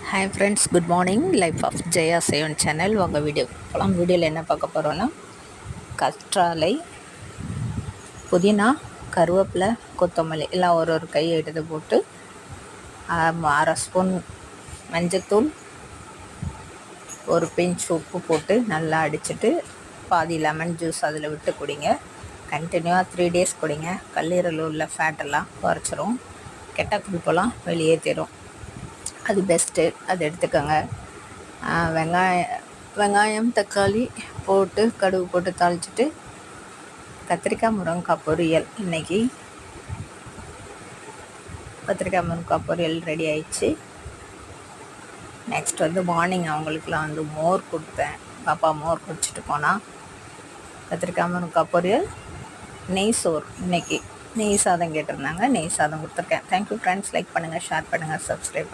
Hi friends, good morning. Life of Jaya seven channel உங்கள் வீடியோவில் என்ன பார்க்க போகிறோன்னா, கற்றாழை, புதினா, கருவேப்பிலை, கொத்தமல்லி எல்லாம் ஒரு கை எடுத்து போட்டு 1/2 ஸ்பூன் மஞ்சத்தூள், ஒரு பிஞ்ச் உப்பு போட்டு நல்லா அடிச்சுட்டு பாதி லெமன் ஜூஸ் அதில் விட்டு குடிங்க. கண்டினியூவாக 3 days குடிங்க. கல்லீரல் உள்ள ஃபேட்டெல்லாம் குறைச்சிரும், கெட்ட கொழுப்பெல்லாம் வெளியேற்றிடும். அது பெஸ்ட்டு, அது எடுத்துக்கோங்க. வெங்காயம் தக்காளி போட்டு கடுகு போட்டு தாளிச்சிட்டு கத்திரிக்காய் முருங்கைக்காய் பொரியல். இன்றைக்கி கத்திரிக்காய் முருங்கைக்காய் பொரியல் ரெடி ஆயிடுச்சு. நெக்ஸ்ட் மார்னிங் அவங்களுக்குலாம் மோர் கொடுத்தேன். பாப்பா மோர் குடிச்சிட்டு போனால். கத்திரிக்காய் முருங்கைக்காய் பொரியல், நெய் சோறு. இன்றைக்கி நெய் சாதம் கேட்டிருந்தாங்க, நெய் சாதம் கொடுத்துருக்கேன். Thank you friends. லைக் பண்ணுங்கள், ஷேர் பண்ணுங்கள், சப்ஸ்கிரைப் பண்ணுங்கள்.